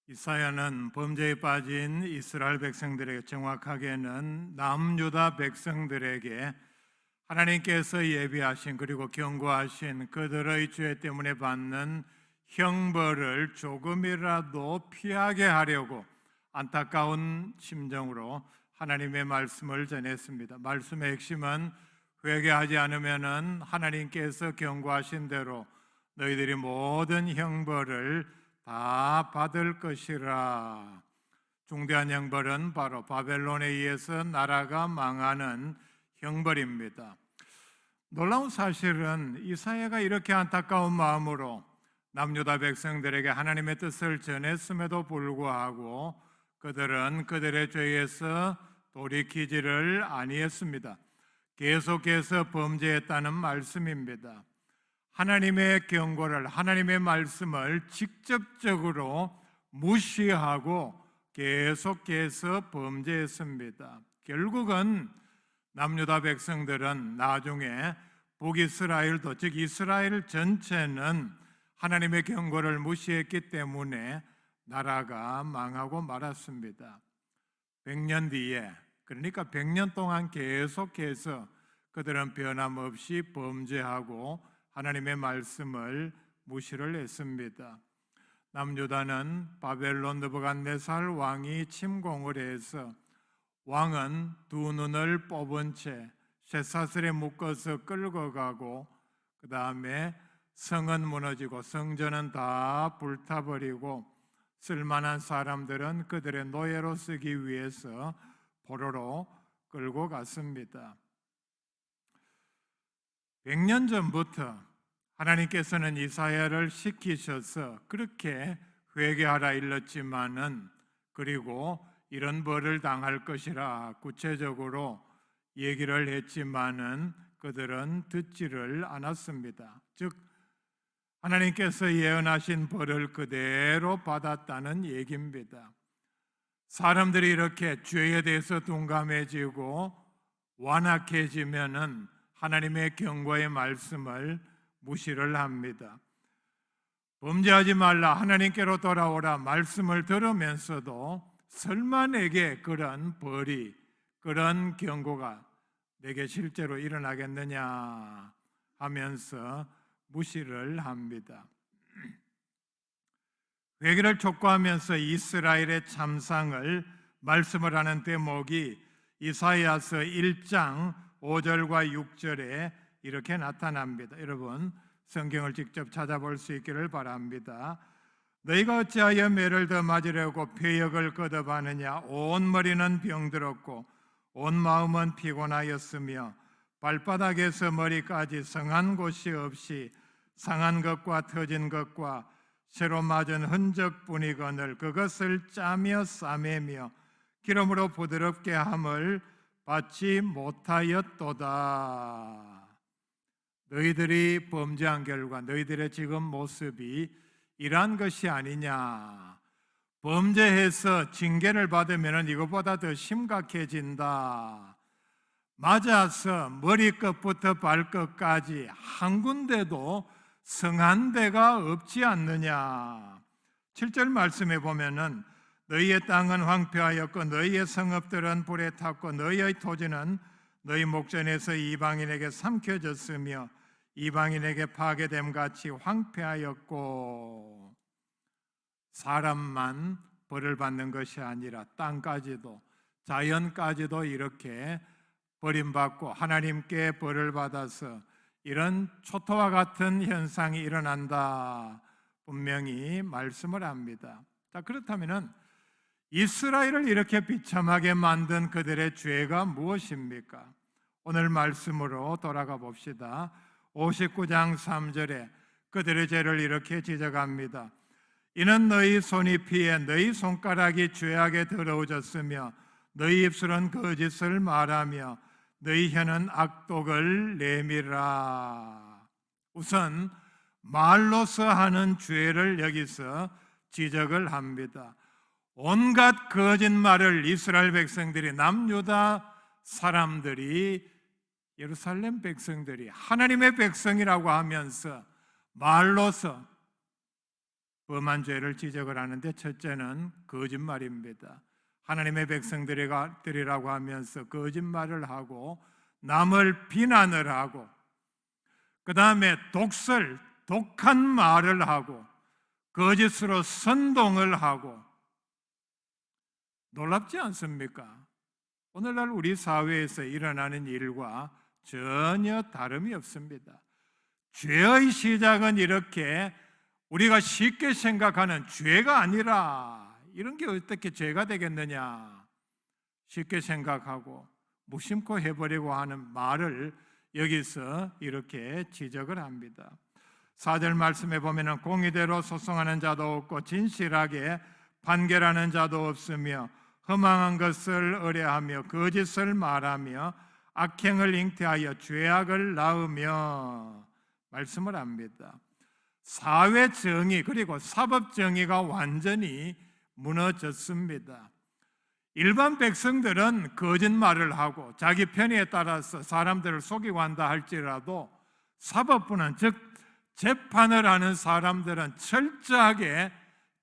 이사야는 범죄에 빠진 이스라엘 백성들에게, 정확하게는 남유다 백성들에게 하나님께서 예비하신 그리고 경고하신 그들의 죄 때문에 받는 형벌을 조금이라도 피하게 하려고 안타까운 심정으로 하나님의 말씀을 전했습니다. 말씀의 핵심은 회개하지 않으면 하나님께서 경고하신 대로 너희들이 모든 형벌을 다 받을 것이라. 중대한 형벌은 바로 바벨론에 의해서 나라가 망하는 형벌입니다. 놀라운 사실은 이사야가 이렇게 안타까운 마음으로 남유다 백성들에게 하나님의 뜻을 전했음에도 불구하고 그들은 그들의 죄에서 돌이키지를 아니했습니다. 계속해서 범죄했다는 말씀입니다. 하나님의 경고를, 하나님의 말씀을 직접적으로 무시하고 계속해서 범죄했습니다. 결국은 남유다 백성들은 나중에 북이스라엘도, 즉 이스라엘 전체는 하나님의 경고를 무시했기 때문에 나라가 망하고 말았습니다. 100년 뒤에, 그러니까 100년 동안 계속해서 그들은 변함없이 범죄하고 하나님의 말씀을 무시를 했습니다. 남유다는 바벨론 느부갓네살 왕이 침공을 해서 왕은 두 눈을 뽑은 채 쇠사슬에 묶어서 끌고 가고, 그 다음에 성은 무너지고 성전은 다 불타버리고 쓸만한 사람들은 그들의 노예로 쓰기 위해서 포로로 끌고 갔습니다. 100년 전부터 하나님께서는 이사야를 시키셔서 그렇게 회개하라 일렀지만은, 그리고 이런 벌을 당할 것이라 구체적으로 얘기를 했지만은 그들은 듣지를 않았습니다. 즉 하나님께서 예언하신 벌을 그대로 받았다는 얘기입니다. 사람들이 이렇게 죄에 대해서 둔감해지고 완악해지면은 하나님의 경고의 말씀을 무시를 합니다. 범죄하지 말라, 하나님께로 돌아오라 말씀을 들으면서도 설마 내게 그런 벌이, 그런 경고가 내게 실제로 일어나겠느냐 하면서 무시를 합니다. 회개를 촉구하면서 이스라엘의 참상을 말씀을 하는 대목이 이사야서 1장 5절과 6절에 이렇게 나타납니다. 여러분 성경을 직접 찾아볼 수 있기를 바랍니다. 너희가 어찌하여 매를 더 맞으려고 폐역을 거듭하느냐. 온 머리는 병들었고 온 마음은 피곤하였으며 발바닥에서 머리까지 성한 곳이 없이 상한 것과 터진 것과 새로 맞은 흔적뿐이거늘 그것을 짜며 싸매며 기름으로 부드럽게 함을 받지 못하였도다. 너희들이 범죄한 결과 너희들의 지금 모습이 이러한 것이 아니냐. 범죄해서 징계를 받으면 이것보다 더 심각해진다. 맞아서 머리끝부터 발끝까지 한 군데도 성한 데가 없지 않느냐. 7절 말씀에 보면은 너희의 땅은 황폐하였고 너희의 성읍들은 불에 탔고 너희의 토지는 너희 목전에서 이방인에게 삼켜졌으며 이방인에게 파괴됨 같이 황폐하였고. 사람만 벌을 받는 것이 아니라 땅까지도, 자연까지도 이렇게 버림받고 하나님께 벌을 받아서 이런 초토화 같은 현상이 일어난다 분명히 말씀을 합니다. 자, 그렇다면 이스라엘을 이렇게 비참하게 만든 그들의 죄가 무엇입니까? 오늘 말씀으로 돌아가 봅시다. 59장 3절에 그들의 죄를 이렇게 지적합니다. 이는 너희 손이 피해 너희 손가락이 죄악에 더러워졌으며 너희 입술은 거짓을 말하며 너희 혀는 악독을 내밀라. 우선 말로서 하는 죄를 여기서 지적을 합니다. 온갖 거짓말을 이스라엘 백성들이, 남유다 사람들이, 예루살렘 백성들이 하나님의 백성이라고 하면서 말로서 범한 죄를 지적을 하는데 첫째는 거짓말입니다. 하나님의 백성들이라고 하면서 거짓말을 하고 남을 비난을 하고 그 다음에 독한 말을 하고 거짓으로 선동을 하고 놀랍지 않습니까? 오늘날 우리 사회에서 일어나는 일과 전혀 다름이 없습니다. 죄의 시작은 이렇게 우리가 쉽게 생각하는 죄가 아니라 이런 게 어떻게 죄가 되겠느냐 쉽게 생각하고 무심코 해버리고 하는 말을 여기서 이렇게 지적을 합니다. 4절 말씀에 보면 공의대로 소송하는 자도 없고 진실하게 판결하는 자도 없으며 허망한 것을 의뢰하며 거짓을 말하며 악행을 잉태하여 죄악을 낳으며 말씀을 합니다. 사회 정의 그리고 사법 정의가 완전히 무너졌습니다. 일반 백성들은 거짓말을 하고 자기 편의에 따라서 사람들을 속이고 한다 할지라도 사법부는 즉 재판을 하는 사람들은 철저하게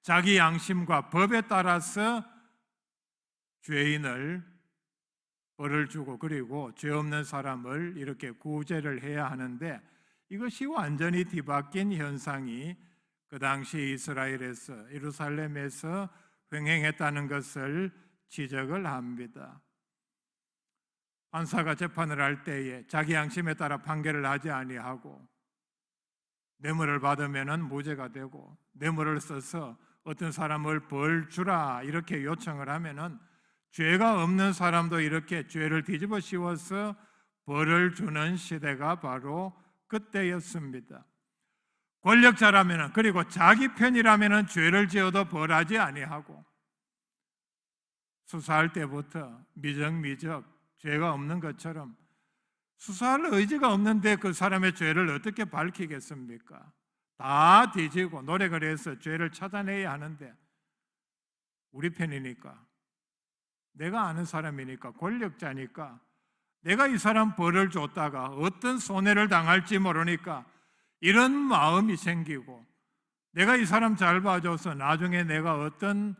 자기 양심과 법에 따라서 죄인을 벌을 주고 그리고 죄 없는 사람을 이렇게 구제를 해야 하는데 이것이 완전히 뒤바뀐 현상이 그 당시 이스라엘에서 예루살렘에서 횡행했다는 것을 지적을 합니다. 판사가 재판을 할 때에 자기 양심에 따라 판결을 하지 아니하고 뇌물을 받으면 무죄가 되고 뇌물을 써서 어떤 사람을 벌 주라 이렇게 요청을 하면은 죄가 없는 사람도 이렇게 죄를 뒤집어 씌워서 벌을 주는 시대가 바로 그때였습니다. 권력자라면 그리고 자기 편이라면 죄를 지어도 벌하지 아니하고 수사할 때부터 미적미적 죄가 없는 것처럼 수사할 의지가 없는데 그 사람의 죄를 어떻게 밝히겠습니까? 다 뒤지고 노력을 해서 죄를 찾아내야 하는데 우리 편이니까 내가 아는 사람이니까 권력자니까 내가 이 사람 벌을 줬다가 어떤 손해를 당할지 모르니까 이런 마음이 생기고 내가 이 사람 잘 봐줘서 나중에 내가 어떤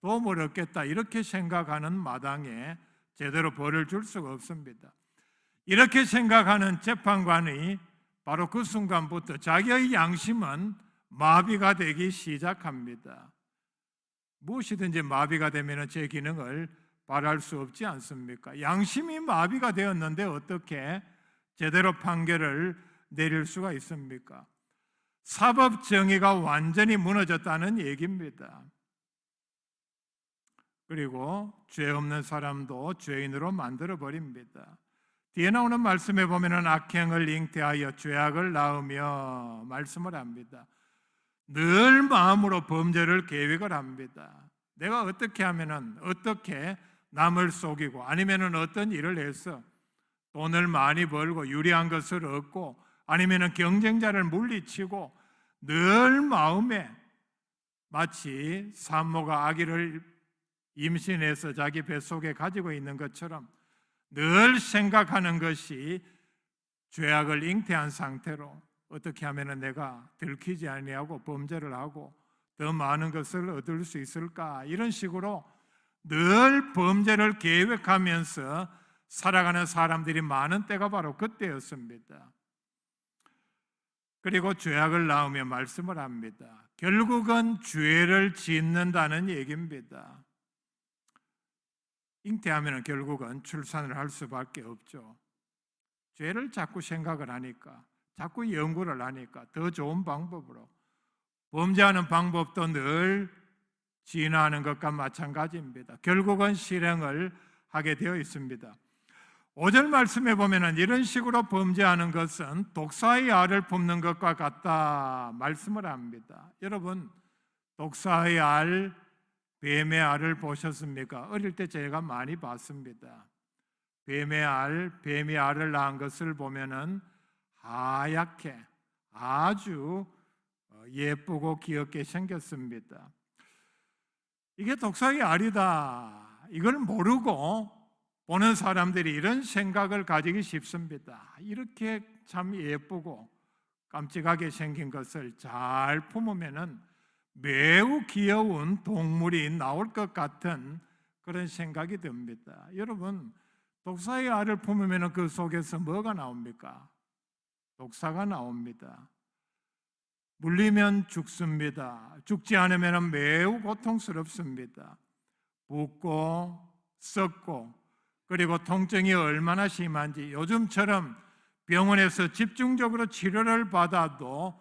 도움을 얻겠다 이렇게 생각하는 마당에 제대로 벌을 줄 수가 없습니다. 이렇게 생각하는 재판관이 바로 그 순간부터 자기의 양심은 마비가 되기 시작합니다. 무엇이든지 마비가 되면 제 기능을 발할 수 없지 않습니까? 양심이 마비가 되었는데 어떻게 제대로 판결을 내릴 수가 있습니까? 사법 정의가 완전히 무너졌다는 얘기입니다. 그리고 죄 없는 사람도 죄인으로 만들어 버립니다. 뒤에 나오는 말씀에 보면은 악행을 잉태하여 죄악을 낳으며 말씀을 합니다. 늘 마음으로 범죄를 계획을 합니다. 내가 어떻게 하면은 어떻게 남을 속이고 아니면은 어떤 일을 해서 돈을 많이 벌고 유리한 것을 얻고 아니면은 경쟁자를 물리치고 늘 마음에 마치 산모가 아기를 임신해서 자기 뱃속에 가지고 있는 것처럼 늘 생각하는 것이 죄악을 잉태한 상태로 어떻게 하면 내가 들키지 아니하고 범죄를 하고 더 많은 것을 얻을 수 있을까 이런 식으로 늘 범죄를 계획하면서 살아가는 사람들이 많은 때가 바로 그때였습니다. 그리고 죄악을 낳으며 말씀을 합니다. 결국은 죄를 짓는다는 얘기입니다. 잉태하면 결국은 출산을 할 수밖에 없죠. 죄를 자꾸 생각을 하니까 자꾸 연구를 하니까 더 좋은 방법으로 범죄하는 방법도 늘 진화하는 것과 마찬가지입니다. 결국은 실행을 하게 되어 있습니다. 5절 말씀에 보면 이런 식으로 범죄하는 것은 독사의 알을 품는 것과 같다 말씀을 합니다. 여러분 독사의 알, 뱀의 알을 보셨습니까? 어릴 때 제가 많이 봤습니다. 뱀의 알, 뱀이 알을 낳은 것을 보면은 하얗게 아주 예쁘고 귀엽게 생겼습니다. 이게 독사의 알이다. 이걸 모르고 보는 사람들이 이런 생각을 가지기 쉽습니다. 이렇게 참 예쁘고 깜찍하게 생긴 것을 잘 품으면은 매우 귀여운 동물이 나올 것 같은 그런 생각이 듭니다. 여러분, 독사의 알을 품으면 그 속에서 뭐가 나옵니까? 독사가 나옵니다. 물리면 죽습니다. 죽지 않으면 매우 고통스럽습니다. 붓고 썩고, 그리고 통증이 얼마나 심한지, 요즘처럼 병원에서 집중적으로 치료를 받아도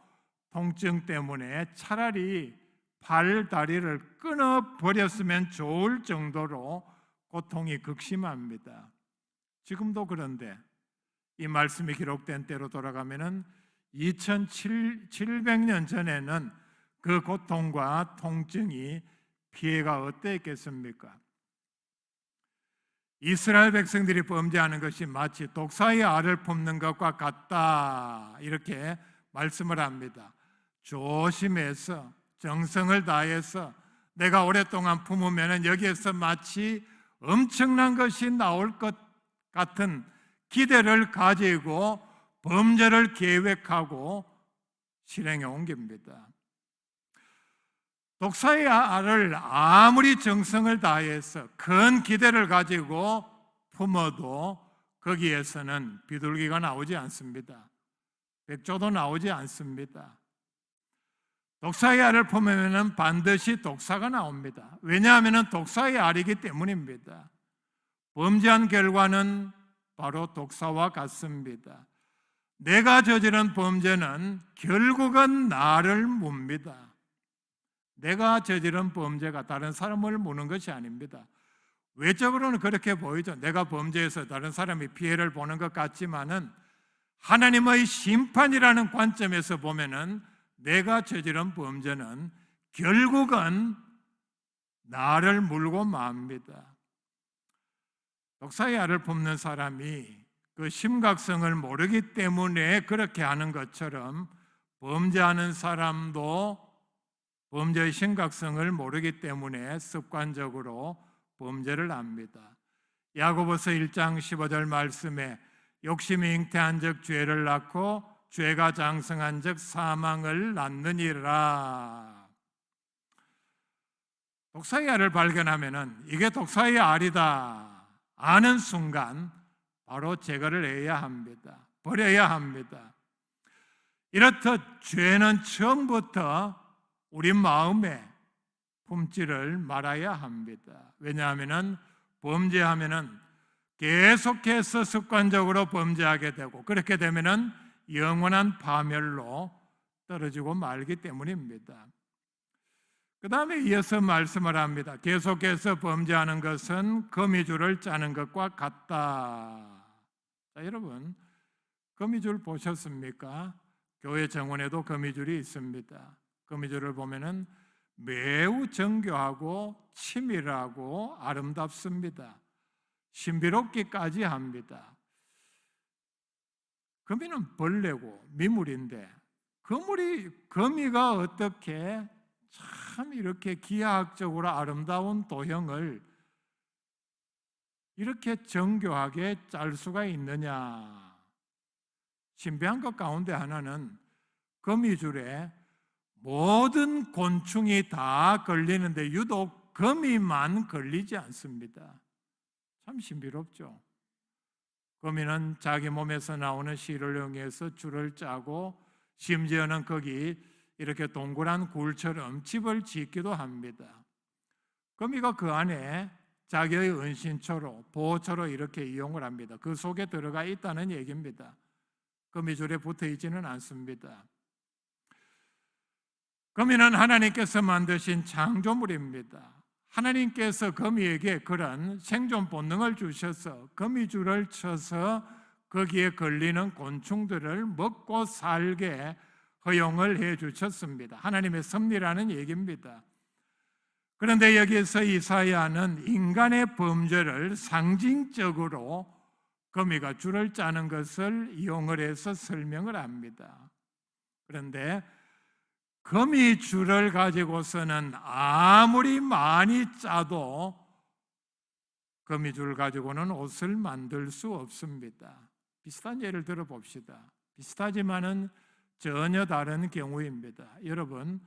통증 때문에 차라리 팔, 다리를 끊어버렸으면 좋을 정도로 고통이 극심합니다. 지금도 그런데 이 말씀이 기록된 때로 돌아가면은 2700년 전에는 그 고통과 통증이 피해가 어땠겠습니까? 이스라엘 백성들이 범죄하는 것이 마치 독사의 알을 품는 것과 같다, 이렇게 말씀을 합니다. 조심해서 정성을 다해서 내가 오랫동안 품으면 여기에서 마치 엄청난 것이 나올 것 같은 기대를 가지고 범죄를 계획하고 실행에 옮깁니다. 독사의 알을 아무리 정성을 다해서 큰 기대를 가지고 품어도 거기에서는 비둘기가 나오지 않습니다. 백조도 나오지 않습니다. 독사의 알을 품으면 반드시 독사가 나옵니다. 왜냐하면 독사의 알이기 때문입니다. 범죄한 결과는 바로 독사와 같습니다. 내가 저지른 범죄는 결국은 나를 묻습니다. 내가 저지른 범죄가 다른 사람을 무는 것이 아닙니다. 외적으로는 그렇게 보이죠. 내가 범죄해서 다른 사람이 피해를 보는 것 같지만은 하나님의 심판이라는 관점에서 보면은 내가 저지른 범죄는 결국은 나를 물고 맙니다. 독사의 알을 품는 사람이 그 심각성을 모르기 때문에 그렇게 하는 것처럼 범죄하는 사람도 범죄의 심각성을 모르기 때문에 습관적으로 범죄를 합니다. 야고보서 1장 15절 말씀에 욕심이 잉태한 즉 죄를 낳고 죄가 장성한 즉 사망을 낳느니라. 독사의 알을 발견하면은 이게 독사의 알이다 아는 순간 바로 제거를 해야 합니다. 버려야 합니다. 이렇듯 죄는 처음부터 우리 마음에 품지를 말아야 합니다. 왜냐하면 범죄하면은 계속해서 습관적으로 범죄하게 되고, 그렇게 되면은 영원한 파멸로 떨어지고 말기 때문입니다. 그 다음에 이어서 말씀을 합니다. 계속해서 범죄하는 것은 거미줄을 짜는 것과 같다. 자, 여러분, 거미줄 보셨습니까? 교회 정원에도 거미줄이 있습니다. 거미줄을 보면은 매우 정교하고 치밀하고 아름답습니다. 신비롭기까지 합니다. 거미는 벌레고 미물인데 거미가 어떻게 참 이렇게 기하학적으로 아름다운 도형을 이렇게 정교하게 짤 수가 있느냐? 신비한 것 가운데 하나는 거미줄에 모든 곤충이 다 걸리는데 유독 거미만 걸리지 않습니다. 참 신비롭죠. 거미는 자기 몸에서 나오는 실을 이용해서 줄을 짜고 심지어는 거기 이렇게 동그란 굴처럼 집을 짓기도 합니다. 거미가 그 안에 자기의 은신처로, 보호처로 이렇게 이용을 합니다. 그 속에 들어가 있다는 얘기입니다. 거미줄에 붙어 있지는 않습니다. 거미는 하나님께서 만드신 창조물입니다. 하나님께서 거미에게 그런 생존 본능을 주셔서 거미줄을 쳐서 거기에 걸리는 곤충들을 먹고 살게 허용을 해 주셨습니다. 하나님의 섭리라는 얘기입니다. 그런데 여기에서 이사야는 인간의 범죄를 상징적으로 거미가 줄을 짜는 것을 이용을 해서 설명을 합니다. 그런데 거미줄을 가지고서는 아무리 많이 짜도 거미줄 가지고는 옷을 만들 수 없습니다. 비슷한 예를 들어봅시다. 비슷하지만은 전혀 다른 경우입니다. 여러분,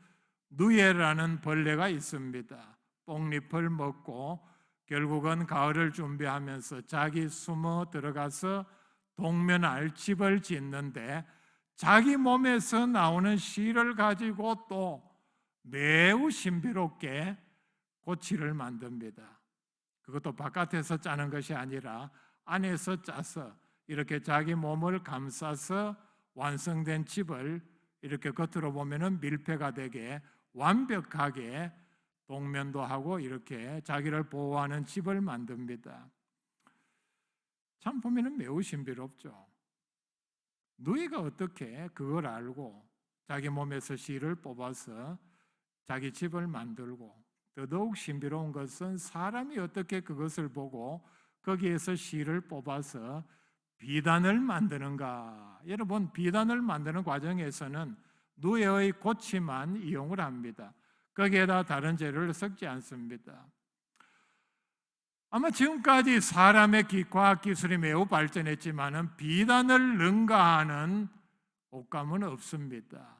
누에라는 벌레가 있습니다. 뽕잎을 먹고 결국은 가을을 준비하면서 자기 숨어 들어가서 동면 알집을 짓는데 자기 몸에서 나오는 실을 가지고 또 매우 신비롭게 고치를 만듭니다. 그것도 바깥에서 짜는 것이 아니라 안에서 짜서 이렇게 자기 몸을 감싸서 완성된 집을 이렇게 겉으로 보면은 밀폐가 되게 완벽하게 동면도 하고 이렇게 자기를 보호하는 집을 만듭니다. 참 보면은 매우 신비롭죠. 누이가 어떻게 그걸 알고 자기 몸에서 실을 뽑아서 자기 집을 만들고, 더더욱 신비로운 것은 사람이 어떻게 그것을 보고 거기에서 실을 뽑아서 비단을 만드는가. 여러분, 비단을 만드는 과정에서는 누에의 고치만 이용을 합니다. 거기에다 다른 재료를 섞지 않습니다. 아마 지금까지 사람의 과학 기술이 매우 발전했지만은 비단을 능가하는 옷감은 없습니다.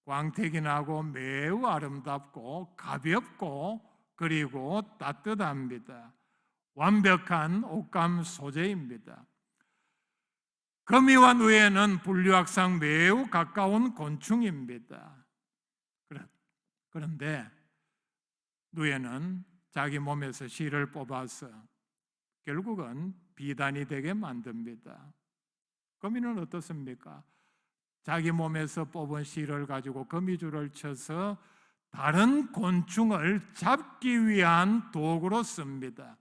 광택이 나고 매우 아름답고 가볍고 그리고 따뜻합니다. 완벽한 옷감 소재입니다. 거미와 누에는 분류학상 매우 가까운 곤충입니다. 그런데 누에는 자기 몸에서 실을 뽑아서 결국은 비단이 되게 만듭니다. 거미는 어떻습니까? 자기 몸에서 뽑은 실을 가지고 거미줄을 쳐서 다른 곤충을 잡기 위한 도구로 씁니다.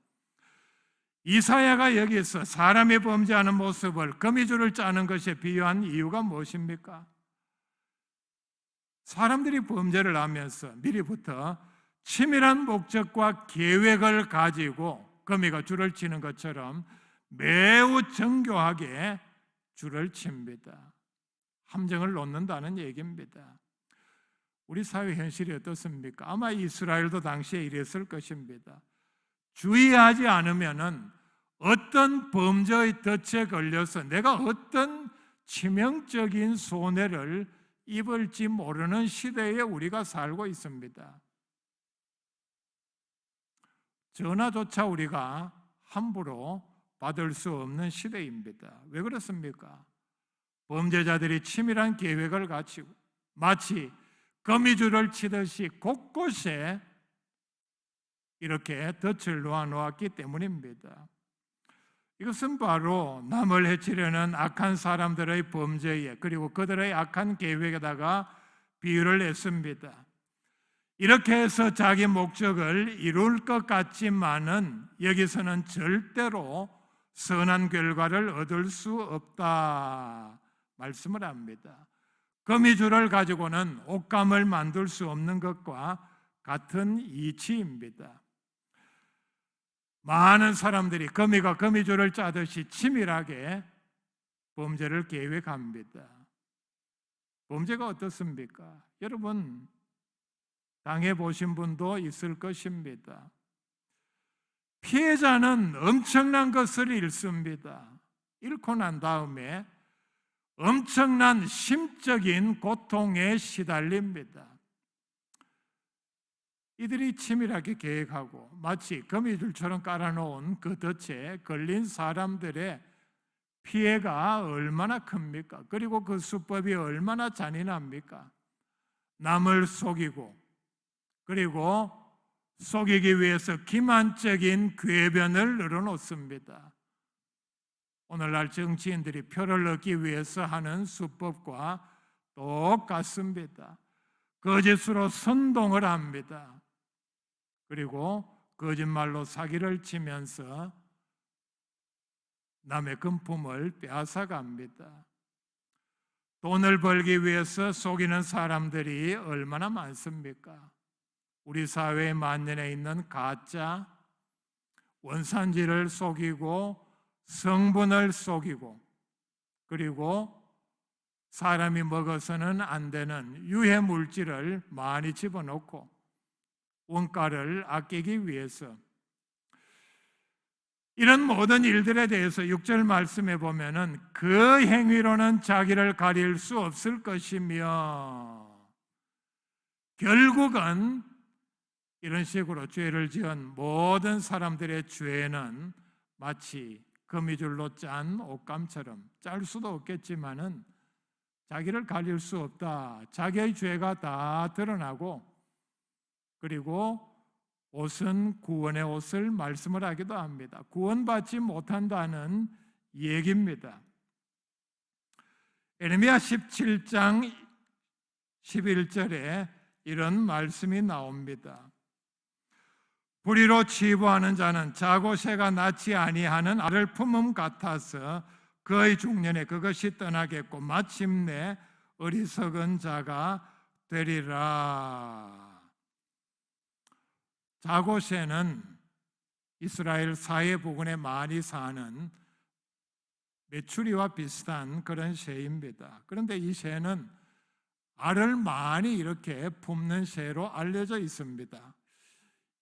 이사야가 여기서 사람이 범죄하는 모습을 거미줄을 짜는 것에 비유한 이유가 무엇입니까? 사람들이 범죄를 하면서 미리부터 치밀한 목적과 계획을 가지고 거미가 줄을 치는 것처럼 매우 정교하게 줄을 칩니다. 함정을 놓는다는 얘기입니다. 우리 사회 현실이 어떻습니까? 아마 이스라엘도 당시에 이랬을 것입니다. 주의하지 않으면은 어떤 범죄의 덫에 걸려서 내가 어떤 치명적인 손해를 입을지 모르는 시대에 우리가 살고 있습니다. 전화조차 우리가 함부로 받을 수 없는 시대입니다. 왜 그렇습니까? 범죄자들이 치밀한 계획을 갖추고 마치 거미줄을 치듯이 곳곳에 이렇게 덫을 놓아놓았기 때문입니다. 이것은 바로 남을 해치려는 악한 사람들의 범죄에 그리고 그들의 악한 계획에다가 비유를 했습니다. 이렇게 해서 자기 목적을 이룰 것 같지만은 여기서는 절대로 선한 결과를 얻을 수 없다 말씀을 합니다. 거미줄을 가지고는 옷감을 만들 수 없는 것과 같은 이치입니다. 많은 사람들이 거미가 거미줄을 짜듯이 치밀하게 범죄를 계획합니다. 범죄가 어떻습니까? 여러분 당해보신 분도 있을 것입니다. 피해자는 엄청난 것을 잃습니다. 잃고 난 다음에 엄청난 심적인 고통에 시달립니다. 이들이 치밀하게 계획하고 마치 거미줄처럼 깔아놓은 그 덫에 걸린 사람들의 피해가 얼마나 큽니까? 그리고 그 수법이 얼마나 잔인합니까? 남을 속이고 그리고 속이기 위해서 기만적인 궤변을 늘어놓습니다. 오늘날 정치인들이 표를 얻기 위해서 하는 수법과 똑같습니다. 거짓으로 선동을 합니다. 그리고 거짓말로 사기를 치면서 남의 금품을 빼앗아갑니다. 돈을 벌기 위해서 속이는 사람들이 얼마나 많습니까? 우리 사회에 만연해 있는 가짜, 원산지를 속이고 성분을 속이고 그리고 사람이 먹어서는 안 되는 유해 물질을 많이 집어넣고 원가를 아끼기 위해서 이런 모든 일들에 대해서 6절 말씀에 보면은 그 행위로는 자기를 가릴 수 없을 것이며 결국은 이런 식으로 죄를 지은 모든 사람들의 죄는 마치 거미줄로 짠 옷감처럼, 짤 수도 없겠지만은 자기를 가릴 수 없다. 자기의 죄가 다 드러나고, 그리고 옷은 구원의 옷을 말씀을 하기도 합니다. 구원받지 못한다는 얘기입니다. 에레미야 17장 11절에 이런 말씀이 나옵니다. 불의로 치부하는 자는 자고 새가 낳지 아니하는 알을 품음 같아서 그의 중년에 그것이 떠나겠고 마침내 어리석은 자가 되리라. 자고 새는 이스라엘 사해 부근에 많이 사는 메추리와 비슷한 그런 새입니다. 그런데 이 새는 알을 많이 이렇게 품는 새로 알려져 있습니다.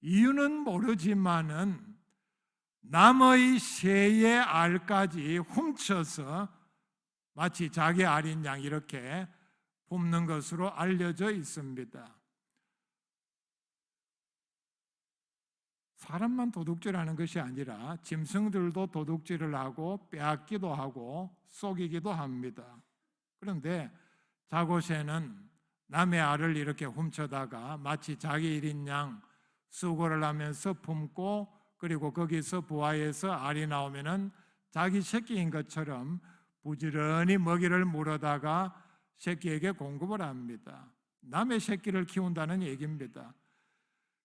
이유는 모르지만은 남의 새의 알까지 훔쳐서 마치 자기 알인 양 이렇게 품는 것으로 알려져 있습니다. 사람만 도둑질하는 것이 아니라 짐승들도 도둑질을 하고 빼앗기도 하고 속이기도 합니다. 그런데 자고새는 남의 알을 이렇게 훔쳐다가 마치 자기 일인 양 수고를 하면서 품고, 그리고 거기서 부화해서 알이 나오면은 자기 새끼인 것처럼 부지런히 먹이를 물어다가 새끼에게 공급을 합니다. 남의 새끼를 키운다는 얘기입니다.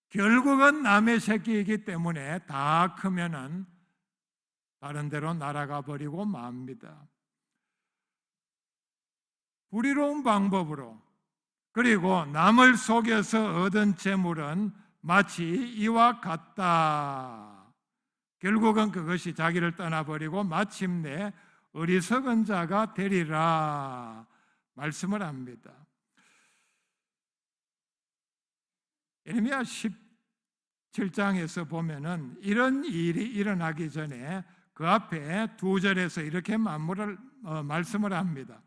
결국은 남의 새끼이기 때문에 다 크면은 다른 데로 날아가 버리고 맙니다. 불의로운 방법으로, 그리고 남을 속여서 얻은 재물은 마치 이와 같다. 결국은 그것이 자기를 떠나버리고 마침내 어리석은 자가 되리라 말씀을 합니다. 에레미야 17장에서 보면은 이런 일이 일어나기 전에 그 앞에 2절에서 이렇게 말씀을 합니다.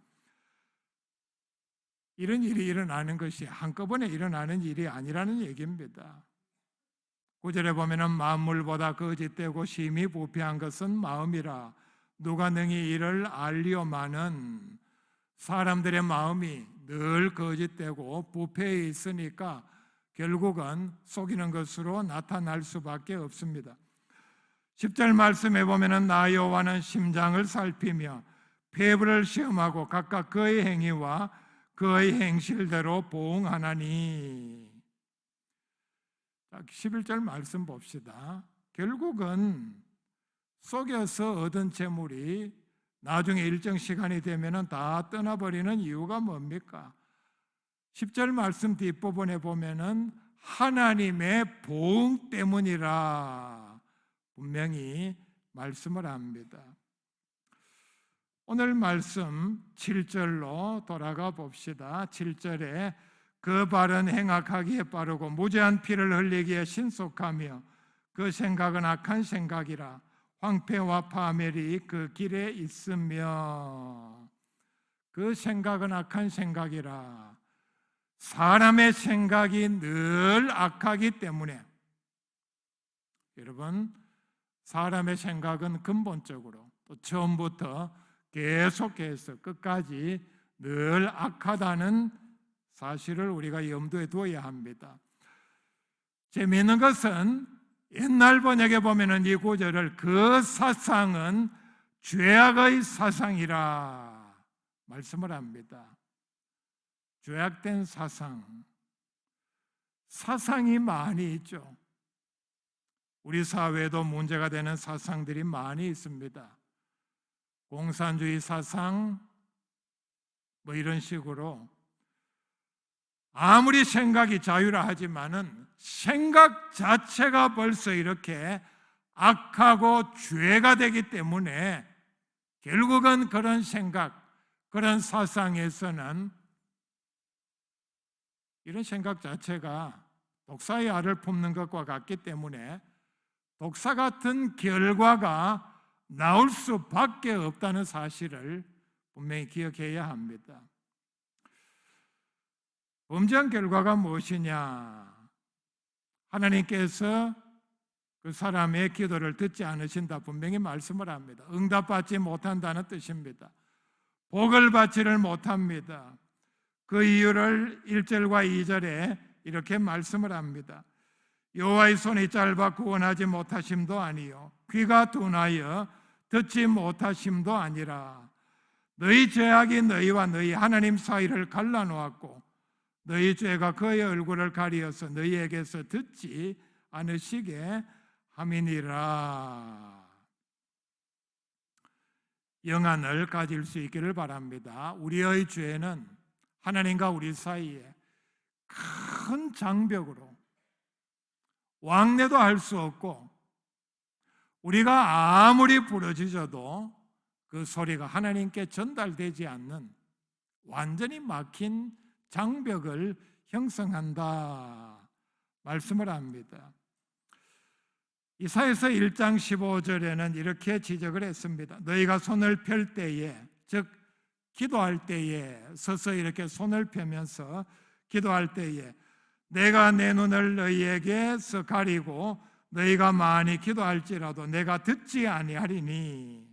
이런 일이 일어나는 것이 한꺼번에 일어나는 일이 아니라는 얘기입니다. 9절에 보면은 만물보다 거짓되고 심히 부패한 것은 마음이라 누가 능히 이를 알리오마는 사람들의 마음이 늘 거짓되고 부패해 있으니까 결국은 속이는 것으로 나타날 수밖에 없습니다. 10절 말씀에 보면은 나 여호와는 심장을 살피며 폐부를 시험하고 각각 그의 행위와 그의 행실대로 보응하나니. 11절 말씀 봅시다. 결국은 속여서 얻은 재물이 나중에 일정 시간이 되면은 다 떠나버리는 이유가 뭡니까? 10절 말씀 뒷부분에 보면은 하나님의 보응 때문이라 분명히 말씀을 합니다. 오늘 말씀 7절로 돌아가 봅시다. 7절에 그 발은 행악하기에 빠르고 무죄한 피를 흘리기에 신속하며 그 생각은 악한 생각이라 황폐와 파멸이 그 길에 있으며. 그 생각은 악한 생각이라. 사람의 생각이 늘 악하기 때문에, 여러분, 사람의 생각은 근본적으로 또 처음부터 계속해서 끝까지 늘 악하다는 사실을 우리가 염두에 두어야 합니다. 재미있는 것은 옛날 번역에 보면은 이 구절을 그 사상은 죄악의 사상이라 말씀을 합니다. 죄악된 사상이 많이 있죠. 우리 사회에도 문제가 되는 사상들이 많이 있습니다. 공산주의 사상, 뭐 이런 식으로 아무리 생각이 자유라 하지만은 생각 자체가 벌써 이렇게 악하고 죄가 되기 때문에 결국은 그런 생각, 그런 사상에서는 이런 생각 자체가 독사의 알을 품는 것과 같기 때문에 독사 같은 결과가 나올 수밖에 없다는 사실을 분명히 기억해야 합니다. 범죄한 결과가 무엇이냐? 하나님께서 그 사람의 기도를 듣지 않으신다 분명히 말씀을 합니다. 응답받지 못한다는 뜻입니다. 복을 받지를 못합니다. 그 이유를 1절과 2절에 이렇게 말씀을 합니다. 여호와의 손이 짧아 구원하지 못하심도 아니요 귀가 둔하여 듣지 못하심도 아니라 너희 죄악이 너희와 너희 하나님 사이를 갈라놓았고 너희 죄가 그의 얼굴을 가리어서 너희에게서 듣지 않으시게 함이니라. 영안을 가질 수 있기를 바랍니다. 우리의 죄는 하나님과 우리 사이에 큰 장벽으로 왕래도 할 수 없고 우리가 아무리 부르짖어도 그 소리가 하나님께 전달되지 않는 완전히 막힌 장벽을 형성한다 말씀을 합니다. 이사야서 1장 15절에는 이렇게 지적을 했습니다. 너희가 손을 펼 때에, 즉 기도할 때에, 서서 이렇게 손을 펴면서 기도할 때에 내가 내 눈을 너희에게서 가리고 너희가 많이 기도할지라도 내가 듣지 아니하리니.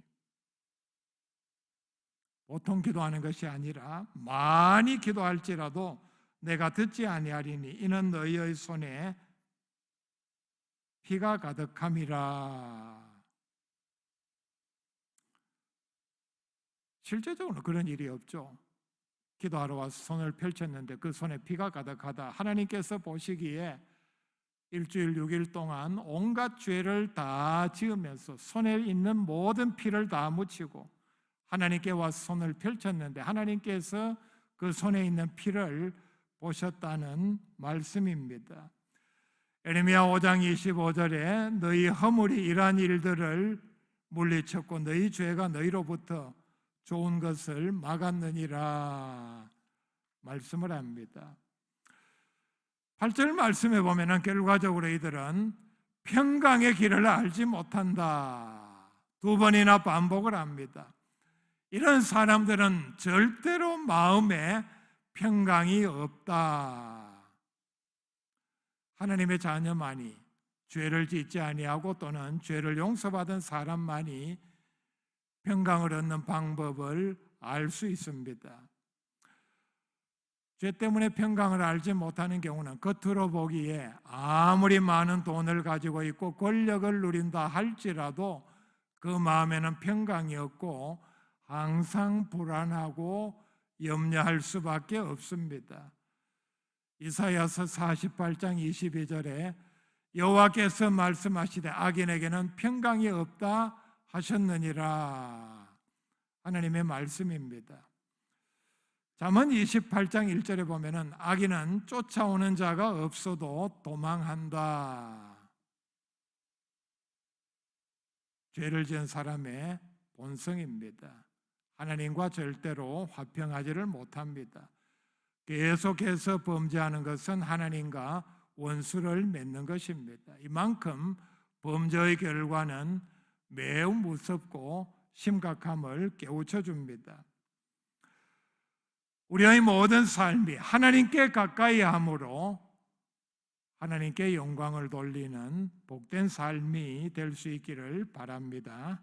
보통 기도하는 것이 아니라 많이 기도할지라도 내가 듣지 아니하리니 이는 너희의 손에 피가 가득함이라. 실제적으로 그런 일이 없죠. 기도하러 와서 손을 펼쳤는데 그 손에 피가 가득하다. 하나님께서 보시기에 일주일 6일 동안 온갖 죄를 다 지으면서 손에 있는 모든 피를 다 묻히고 하나님께 와서 손을 펼쳤는데 하나님께서 그 손에 있는 피를 보셨다는 말씀입니다. 에레미야 5장 25절에 너희 허물이 이러한 일들을 물리쳤고 너희 죄가 너희로부터 좋은 것을 막았느니라 말씀을 합니다. 8절 말씀에 보면 결과적으로 이들은 평강의 길을 알지 못한다. 2번이나 반복을 합니다. 이런 사람들은 절대로 마음에 평강이 없다. 하나님의 자녀만이 죄를 짓지 아니하고 또는 죄를 용서받은 사람만이 평강을 얻는 방법을 알 수 있습니다. 죄 때문에 평강을 알지 못하는 경우는 겉으로 보기에 아무리 많은 돈을 가지고 있고 권력을 누린다 할지라도 그 마음에는 평강이 없고 항상 불안하고 염려할 수밖에 없습니다. 이사야서 48장 22절에 여호와께서 말씀하시되 악인에게는 평강이 없다 하셨느니라. 하나님의 말씀입니다. 잠언 28장 1절에 보면은 악인은 쫓아오는 자가 없어도 도망한다. 죄를 지은 사람의 본성입니다. 하나님과 절대로 화평하지를 못합니다. 계속해서 범죄하는 것은 하나님과 원수를 맺는 것입니다. 이만큼 범죄의 결과는 매우 무섭고 심각함을 깨우쳐 줍니다. 우리의 모든 삶이 하나님께 가까이 함으로 하나님께 영광을 돌리는 복된 삶이 될 수 있기를 바랍니다.